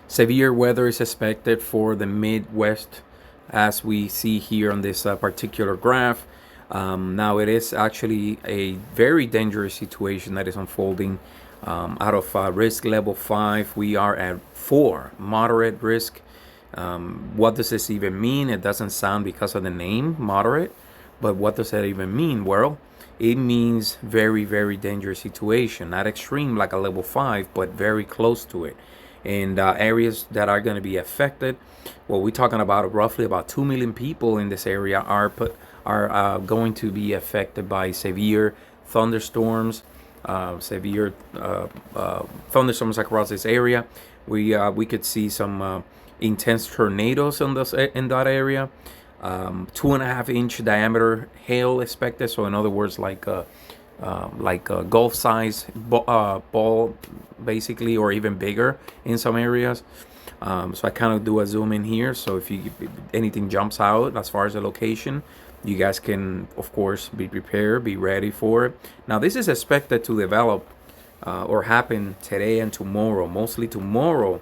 Severe weather is expected for the Midwest, as we see here on this particular graph. Now, it is actually a very dangerous situation that is unfolding. Out of risk level 5, we are at 4, moderate risk. What does this even mean? It doesn't sound, because of the name, moderate, but what does that even mean? Well, it means very, very dangerous situation. Not extreme like a level 5, but very close to it. And areas that are going to be affected, well, we're talking about roughly about 2 million people in this area are going to be affected by severe thunderstorms, thunderstorms across this area. We could see some intense tornadoes in that area. 2.5-inch diameter hail expected. So in other words, like a golf size ball, basically, or even bigger in some areas. So I kind of do a zoom in here. So if anything jumps out as far as the location, you guys can, of course, be prepared, be ready for it. Now, this is expected to develop or happen today and tomorrow. Mostly tomorrow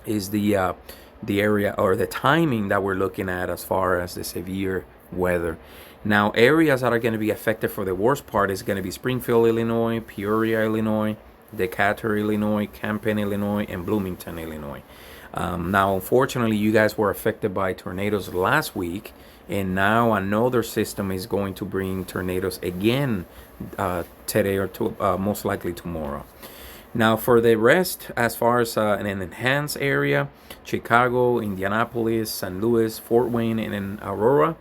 is the area or the timing that we're looking at as far as the severe weather. Now, areas that are going to be affected for the worst part is going to be Springfield, Illinois, Peoria, Illinois, Decatur, Illinois, Camden, Illinois, and Bloomington, Illinois. Now, unfortunately, you guys were affected by tornadoes last week, and now another system is going to bring tornadoes again today or most likely tomorrow. Now, for the rest, as far as an enhanced area, Chicago, Indianapolis, St. Louis, Fort Wayne, and then Aurora,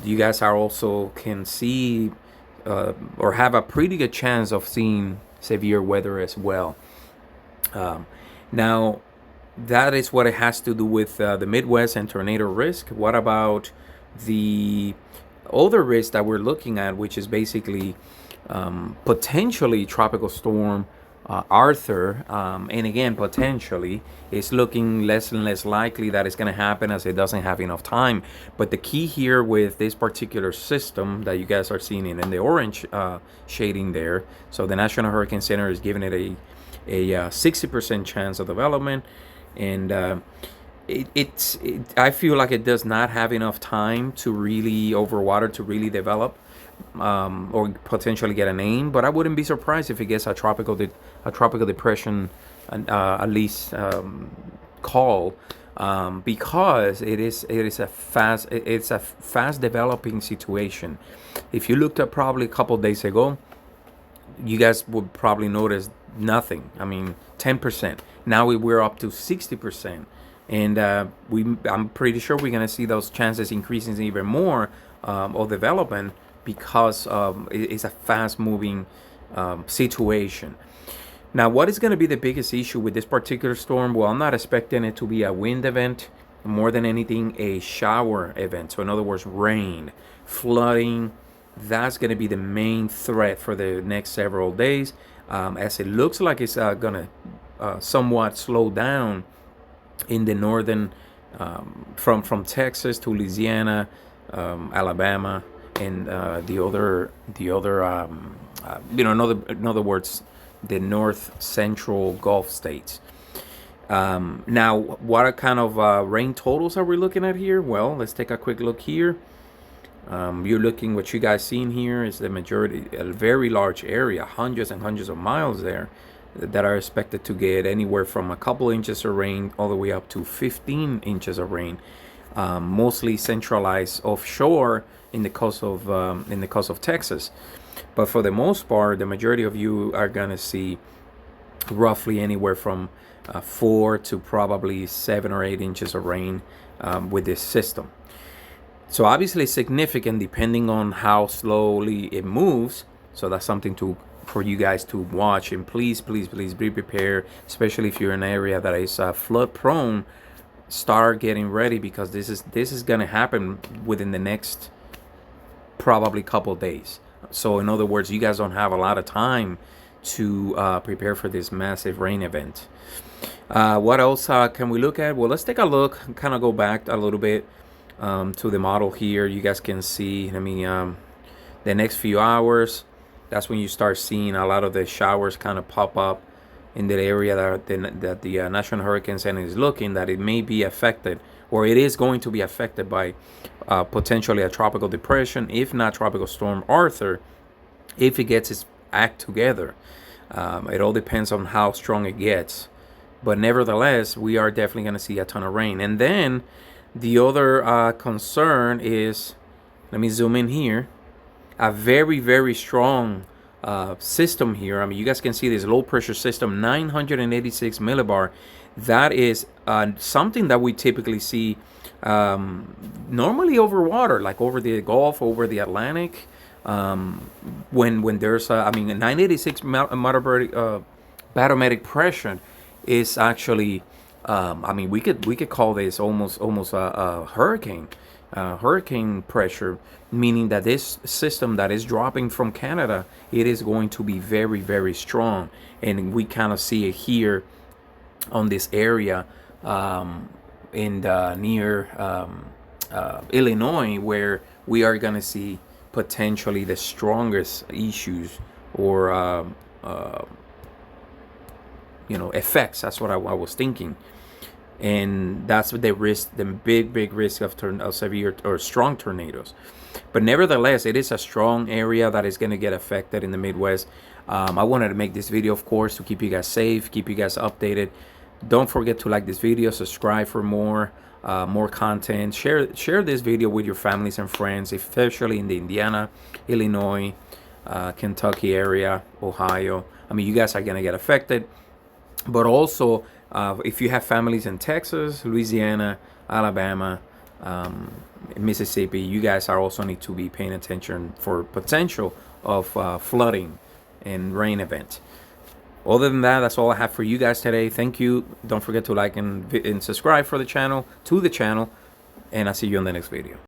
you guys are also can see or have a pretty good chance of seeing severe weather as well. Now, that is what it has to do with the Midwest and tornado risk. What about the other risk that we're looking at, which is basically potentially tropical storm Arthur, and again, potentially, it's looking less and less likely that it's going to happen as it doesn't have enough time. But the key here with this particular system that you guys are seeing in the orange shading there, so the National Hurricane Center is giving it a 60% chance of development, and I feel like it does not have enough time to really overwater to really develop. Or potentially get a name, but I wouldn't be surprised if it gets a tropical depression, at least call, because it is a fast developing situation. If you looked at probably a couple of days ago, you guys would probably notice nothing. I mean, 10%. Now we're up to 60%, and I'm pretty sure we're gonna see those chances increasing even more of development, because it's a fast-moving situation. Now, what is going to be the biggest issue with this particular storm? Well, I'm not expecting it to be a wind event. More than anything, a shower event. So in other words, rain, flooding. That's going to be the main threat for the next several days, as it looks like it's going to somewhat slow down in the northern, from Texas to Louisiana, Alabama, and in other words, the north central Gulf states. Now, what kind of rain totals are we looking at here? Well, let's take a quick look here. You're looking, what you guys seen here is the majority, a very large area, hundreds and hundreds of miles there, that are expected to get anywhere from a couple inches of rain all the way up to 15 inches of rain, mostly centralized offshore in the coast of Texas. But for the most part, the majority of you are gonna see roughly anywhere from 4 to probably 7 or 8 inches of rain with this system. So obviously significant depending on how slowly it moves. So that's something for you guys to watch, and please be prepared, especially if you're in an area that is flood prone. Start getting ready, because this is gonna happen within the next probably couple days. So in other words, you guys don't have a lot of time to prepare for this massive rain event. What else can we look at? Well, let's take a look, kind of go back a little bit to the model here. You guys can see, the next few hours, that's when you start seeing a lot of the showers kind of pop up in the area that the National Hurricane Center is looking, that it may be affected, or it is going to be affected by potentially a tropical depression, if not Tropical Storm Arthur, if it gets its act together. It all depends on how strong it gets. But nevertheless, we are definitely going to see a ton of rain. And then the other concern is, let me zoom in here, a very, very strong system here. I mean, you guys can see this low pressure system, 986 millibar. That is something that we typically see normally over water, like over the Gulf, over the Atlantic. When there's a 986 barometric pressure is actually we could call this almost a hurricane pressure, meaning that this system that is dropping from Canada, it is going to be very, very strong. And we kind of see it here on this area near Illinois, where we are going to see potentially the strongest issues or effects. That's what I was thinking. And that's the risk, the big risk of severe or strong tornadoes. But nevertheless, it is a strong area that is going to get affected in the Midwest. I wanted to make this video, of course, to keep you guys safe, keep you guys updated. Don't forget to like this video, subscribe for more content. Share this video with your families and friends, especially in the Indiana, Illinois, Kentucky area, Ohio. I mean, you guys are going to get affected. But also, if you have families in Texas, Louisiana, Alabama, Mississippi, you guys are also need to be paying attention for potential of flooding and rain events. Other than that, that's all I have for you guys today. Thank you. Don't forget to like and subscribe to the channel, and I'll see you in the next video.